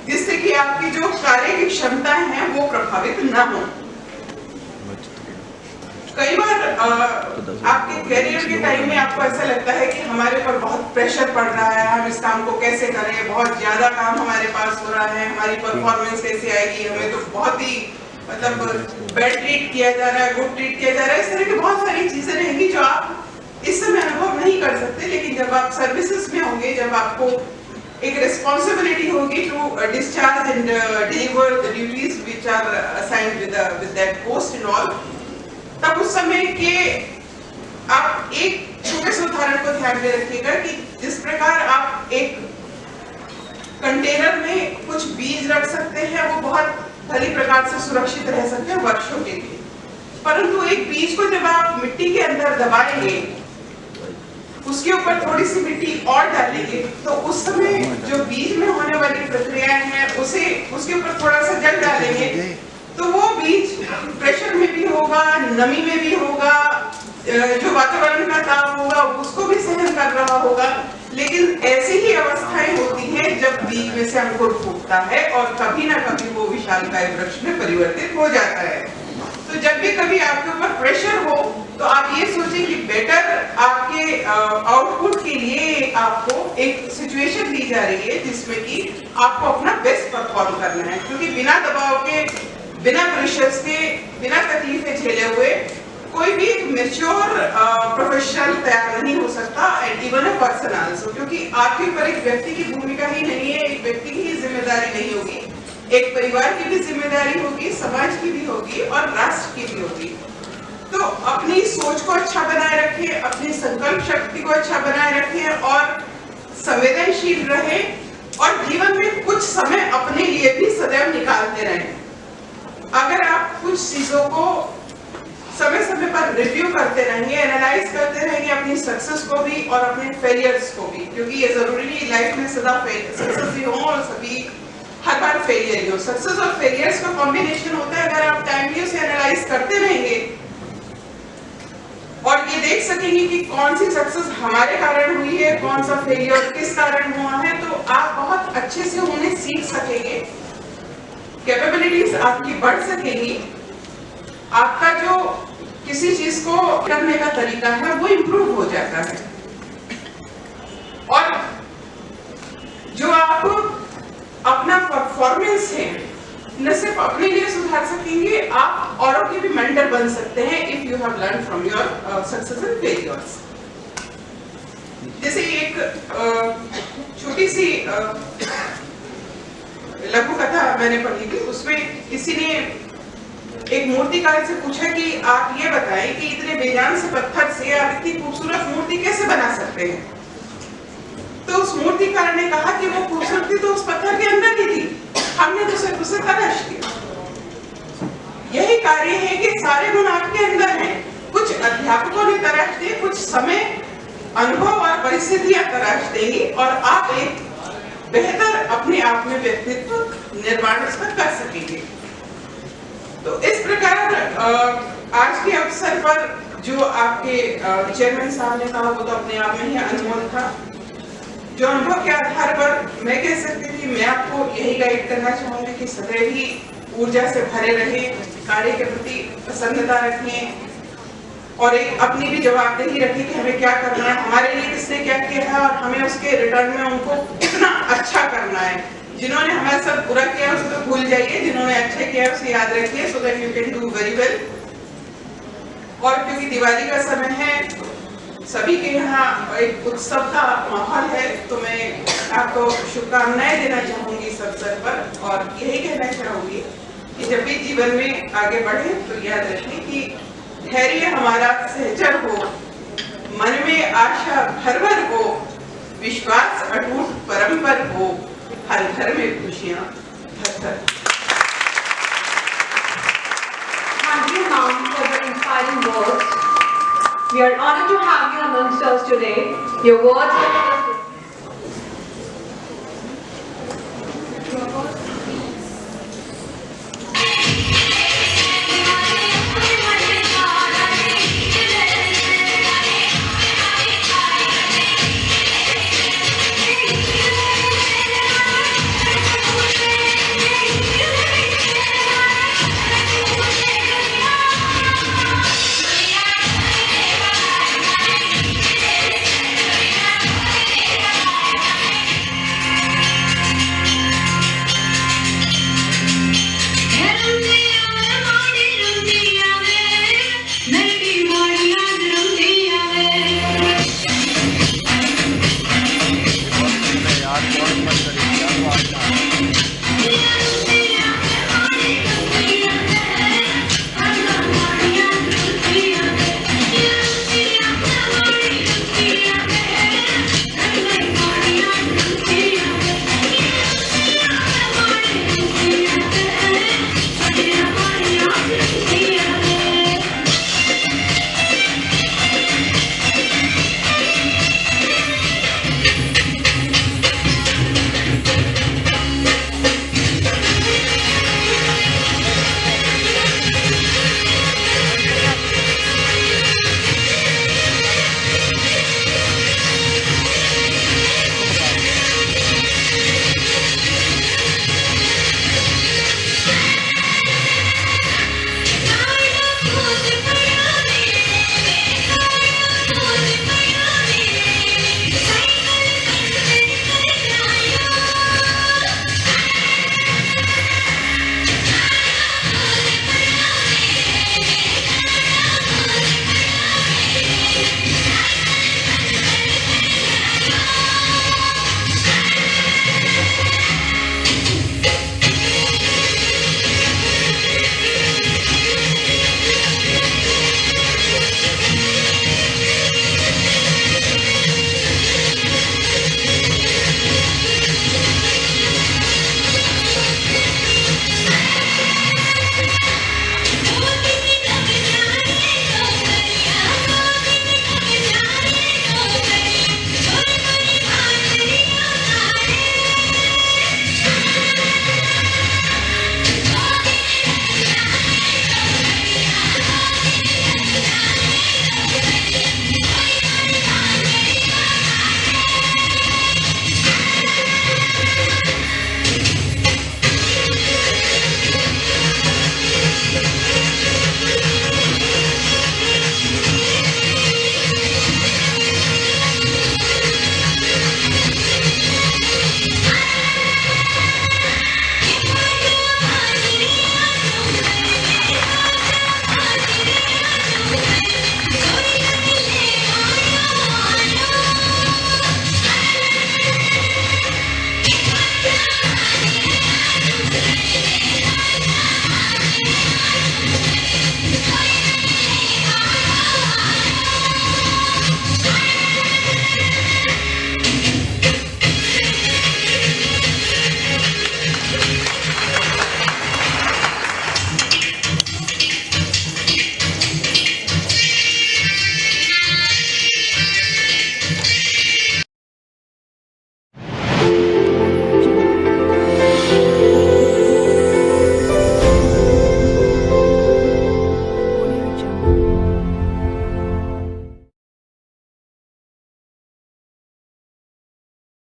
Speaker 3: जिससे कि आपकी जो कार्य की क्षमता है वो प्रभावित न हो। कई बार आपके करियर के टाइम में आपको ऐसा लगता है कि हमारे ऊपर बहुत प्रेशर पड़ रहा है, हम इस काम को कैसे करें, बहुत ज्यादा काम हमारे पास हो रहा है, हमारी परफॉर्मेंस कैसे आएगी, हमें तो बहुत ही मतलब बैड ट्रीट किया जा रहा है, गुड ट्रीट किया जा रहा है। इस तरह की बहुत सारी चीजें रहेंगी जो आप इस समय अनुभव नहीं कर सकते, लेकिन जब आप सर्विसेज में होंगे, जब आपको एक रिस्पॉन्सिबिलिटी होगी to discharge and deliver the duties which are assigned with that post and all, तब उस समय के आप एक छोटे से उदाहरण को ध्यान में रखिएगा कि जिस प्रकार आप एक कंटेनर में कुछ बीज रख सकते हैं, वो बहुत भली प्रकार से सुरक्षित रह सकते हैं वर्षों के लिए, परंतु एक बीज को जब आप मिट्टी के दबाएंगे, उसके ऊपर थोड़ी सी मिट्टी और डालेंगे, तो उस समय जो बीज में होने वाली प्रक्रियाएं हैं उसे उसके ऊपर थोड़ा सा जल डालेंगे, तो वो बीज प्रेशर में भी होगा, नमी में भी होगा, जो वातावरण का ताप होगा उसको भी सहन कर रहा होगा। लेकिन ऐसी ही अवस्थाएं होती हैं जब बीज में से अंकुर फूटता है और कभी ना कभी वो विशालकाय वृक्ष में परिवर्तित हो जाता है। तो जब भी कभी आपके ऊपर प्रेशर हो तो आप ये सोचें कि बेटर आपके आउटपुट के लिए आपको एक सिचुएशन दी जा रही है जिसमें कि आपको अपना बेस्ट परफॉर्म करना है, क्योंकि बिना दबाव के, बिना प्रेशर्स के, बिना तकलीफें झेले हुए कोई भी मैच्योर प्रोफेशनल तैयार नहीं हो सकता, and even a person also, क्योंकि आपके ऊपर एक व्यक्ति की भूमिका ही नहीं है, एक व्यक्ति की ही जिम्मेदारी नहीं होगी, एक परिवार की भी जिम्मेदारी होगी, समाज की भी होगी और राष्ट्र की भी होगी। तो अपनी सोच को अच्छा बनाए रखें, अपनी संकल्प शक्ति को अच्छा बनाए रखें और संवेदनशील रहें और जीवन में कुछ समय अपने लिए भी सदैव निकालते रहें। अगर आप कुछ चीजों को समय समय पर रिव्यू करते रहेंगे, एनालाइज करते रहेंगे, अपनी सक्सेस को भी और अपने फेलियर्स को भी, क्योंकि ये जरूरी नहीं लाइफ में सदा सक्सेस ही हो और सभी हर बार फेलियर ही हो। सक्सेस और फेलियर्स का कॉम्बिनेशन होता है। अगर आप टाइमली उसे एनालाइज करते रहेंगे और ये देख सकेंगे कि कौन सी सक्सेस हमारे कारण हुई है, कौन सा फेलियर किस कारण हुआ है, तो आप बहुत अच्छे से उन्हें सीख सकेंगे, कैपेबिलिटीज आपकी बढ़ सकेंगी, आपका जो किसी चीज को करने का तरीका है वो इम्प्रूव हो जाता है और जो आप अपना परफॉर्मेंस है न सिर्फ अपने लिए सुधार सकेंगे, आप औरों के भी मेंटर बन सकते हैं if you have learn from your success and failures. जैसे एक छोटी सी लघु कथा मैंने पढ़ी थी, उसमें किसी ने एक मूर्तिकार से पूछा कि आप ये बताएं कि इतने बेजान से पत्थर से आप इतनी खूबसूरत मूर्ति कैसे बना सकते हैं। तो उस मूर्तिकार ने कहा कि वो खूबसूरती तो उस पत्थर के अंदर ही थी, हमने तो सिर्फ उसे तराश किया। यही कार्य है कि सारे गुण आपके अंदर हैं, कुछ अध्यापकों ने तराश दिए, कुछ समय, अनुभव और परिस्थितियां तराश देंगी और आप एक बेहतर अपने आप में व्यक्तित्व निर्माण उसका कर सकेंगे। तो इस प्रकार आज के अवसर पर जो आपके चेयरमैन साहब ने कहा वो तो अपने आप में ही अनमोल था। जो अनुभव के आधार पर मैं कह सकती थी, मैं आपको यही गाइड करना चाहूंगी कि सदैव ही ऊर्जा से भरे रहें, कार्य के प्रति प्रसन्नता रखें और एक अपनी भी जवाबदेही रखें कि हमें क्या करना है, हमारे लिए किसने क्या किया है और हमें उसके रिटर्न में उनको कितना अच्छा करना है। जिन्होंने हमारे साथ बुरा किया उसको भूल जाइए, जिन्होंने अच्छा किया उसे याद रखिए, so that you can do very well. और क्योंकि दिवाली का समय है, सभी के यहाँ एक उत्सव का माहौल है, तो मैं आपको शुभकामनाएं देना चाहूंगी इस अवसर पर और यही कहना चाहूंगी कि जब भी जीवन में आगे बढ़े तो याद रखें कि धैर्य हमारा सहचर हो, मन में आशा भर भर हो, विश्वास अटूट परंपर हो, हर घर में खुशियां भर भर।
Speaker 1: Thank you, ma'am, for the inspiring words. We are honored to have you amongst us today. Your words